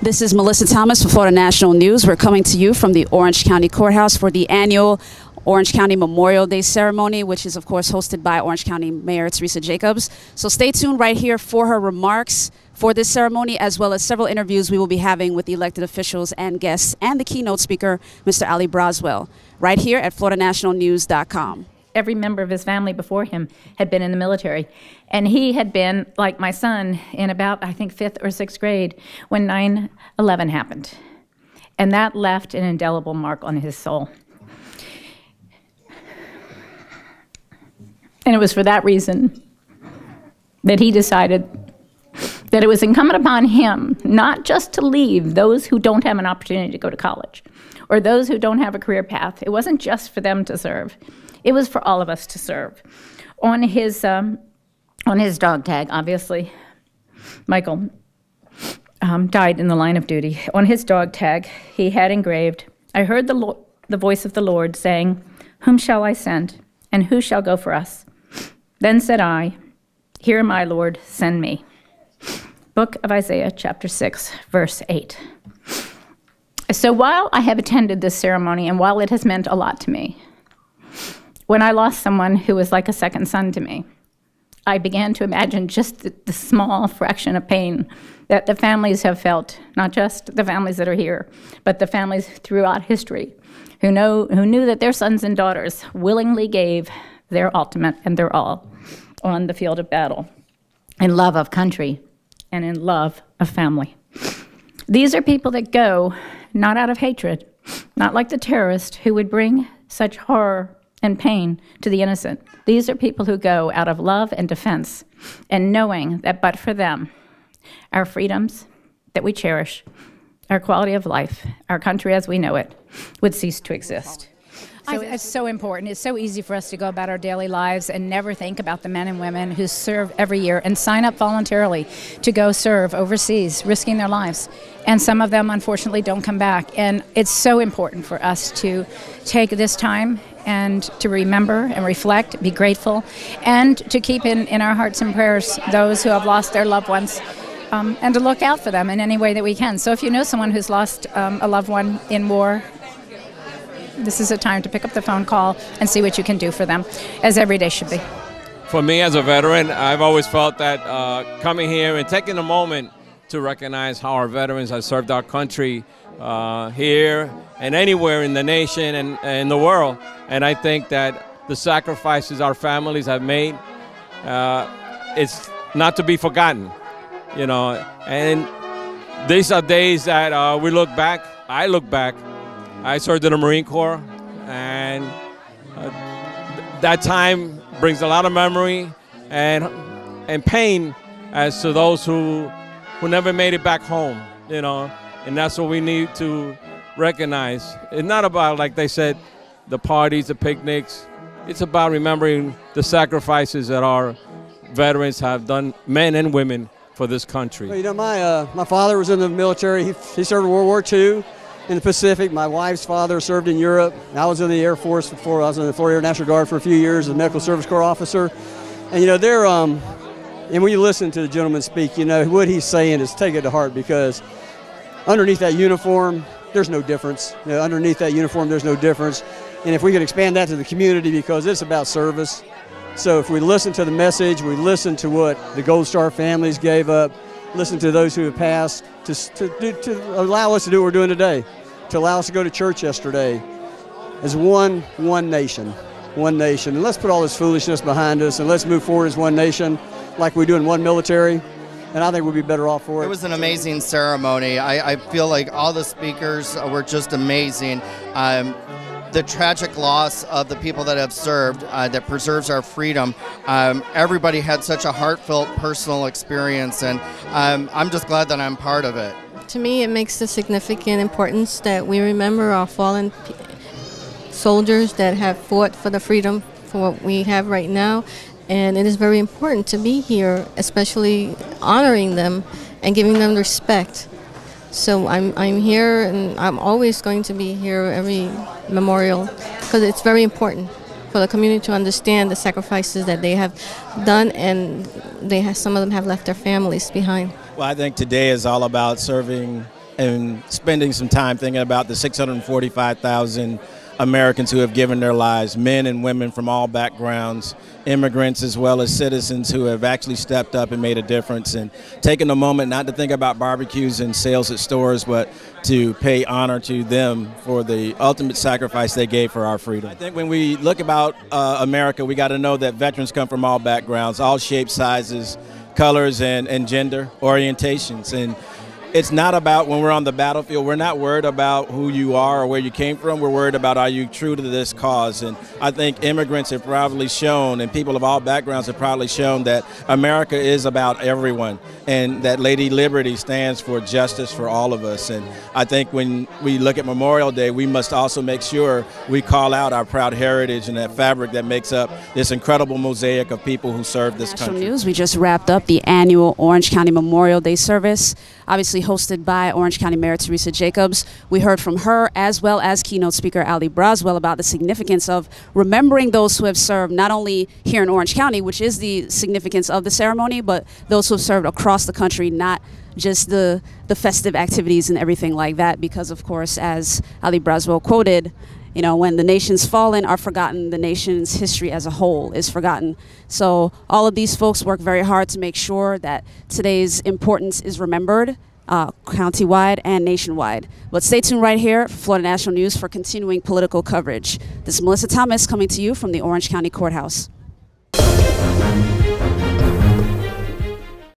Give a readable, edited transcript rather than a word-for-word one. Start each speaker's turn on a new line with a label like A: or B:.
A: This is Mellissa Thomas for Florida National News. We're coming to you from the Orange County Courthouse for the annual Orange County Memorial Day ceremony, which is, of course, hosted by Orange County Mayor Teresa Jacobs. So stay tuned right here for her remarks for this ceremony, as well as several interviews we will be having with elected officials and guests and the keynote speaker, Mr. Ali Braswell, right here at FloridaNationalNews.com.
B: Every member of his family before him had been in the military. And he had been, like my son, in about, I think, 5th or 6th grade when 9/11 happened. And that left an indelible mark on his soul. And it was for that reason that he decided that it was incumbent upon him not just to leave those who don't have an opportunity to go to college or those who don't have a career path. It wasn't just for them to serve. It was for all of us to serve. On his dog tag, obviously, Michael died in the line of duty. On his dog tag, he had engraved, "I heard the voice of the Lord saying, 'Whom shall I send, and who shall go for us?' Then said I, 'Here am I, Lord, send me.'" Book of Isaiah, chapter 6, verse 8. So while I have attended this ceremony, and while it has meant a lot to me, when I lost someone who was like a second son to me, I began to imagine just the small fraction of pain that the families have felt, not just the families that are here, but the families throughout history who knew that their sons and daughters willingly gave their ultimate and their all on the field of battle in love of country and in love of family. These are people that go not out of hatred, not like the terrorist who would bring such horror and pain to the innocent. These are people who go out of love and defense, and knowing that but for them, our freedoms that we cherish, our quality of life, our country as we know it, would cease to exist.
C: So it's so important. It's so easy for us to go about our daily lives and never think about the men and women who serve every year and sign up voluntarily to go serve overseas, risking their lives. And some of them, unfortunately, don't come back. And it's so important for us to take this time and to remember and reflect, be grateful, and to keep in our hearts and prayers those who have lost their loved ones, and to look out for them in any way that we can. So if you know someone who's lost a loved one in war, this is a time to pick up the phone call and see what you can do for them, as every day should be.
D: For me as a veteran, I've always felt that coming here and taking a moment to recognize how our veterans have served our country here and anywhere in the nation and in the world. And I think that the sacrifices our families have made, it's not to be forgotten, you know. And these are days that we look back, I look back. I served in the Marine Corps, and that time brings a lot of memory and pain as to those who never made it back home, you know, and that's what we need to recognize. It's not about, like they said, the parties, the picnics. It's about remembering the sacrifices that our veterans have done, men and women, for this country.
E: Well, you know, my father was in the military. He served in World War II. In the Pacific. My wife's father served in Europe. I was in the Air Force before. I was in the Florida Air National Guard for a few years as a Medical Service Corps officer. And, you know, they're, and when you listen to the gentleman speak, you know, what he's saying is take it to heart, because underneath that uniform, there's no difference. You know, underneath that uniform, there's no difference. And if we could expand that to the community, because it's about service. So if we listen to the message, we listen to what the Gold Star families gave up, listen to those who have passed, to allow us to do what we're doing today, to allow us to go to church yesterday as one nation. And let's put all this foolishness behind us, and let's move forward as one nation like we do in one military, and I think we'll be better off for it.
F: It was an amazing ceremony. I feel like all the speakers were just amazing. The tragic loss of the people that have served, that preserves our freedom. Everybody had such a heartfelt personal experience, and I'm just glad that I'm part of it.
G: To me, it makes the significant importance that we remember our fallen soldiers that have fought for the freedom for what we have right now. And it is very important to be here, especially honoring them and giving them respect. So I'm here, and I'm always going to be here every memorial, because it's very important for the community to understand the sacrifices that they have done, and some of them have left their families behind.
H: Well, I think today is all about serving and spending some time thinking about the 645,000 Americans who have given their lives, men and women from all backgrounds, immigrants as well as citizens who have actually stepped up and made a difference, and taking a moment not to think about barbecues and sales at stores, but to pay honor to them for the ultimate sacrifice they gave for our freedom. I think when we look about America, we got to know that veterans come from all backgrounds, all shapes, sizes, colors, and gender orientations. And it's not about when we're on the battlefield, we're not worried about who you are or where you came from. We're worried about, are you true to this cause? And I think immigrants have proudly shown, and people of all backgrounds have proudly shown, that America is about everyone, and that Lady Liberty stands for justice for all of us. And I think when we look at Memorial Day, we must also make sure we call out our proud heritage and that fabric that makes up this incredible mosaic of people who served this country.
A: News, we just wrapped up the annual Orange County Memorial Day service, obviously hosted by Orange County Mayor Teresa Jacobs. We heard from her as well as keynote speaker Ali Braswell about the significance of remembering those who have served not only here in Orange County, which is the significance of the ceremony, but those who have served across the country, not just the festive activities and everything like that, because of course, as Ali Braswell quoted, you know, when the nations fallen are forgotten, the nation's history as a whole is forgotten. So all of these folks work very hard to make sure that today's importance is remembered, countywide and nationwide. But stay tuned right here for Florida National News for continuing political coverage. This is Mellissa Thomas coming to you from the Orange County Courthouse.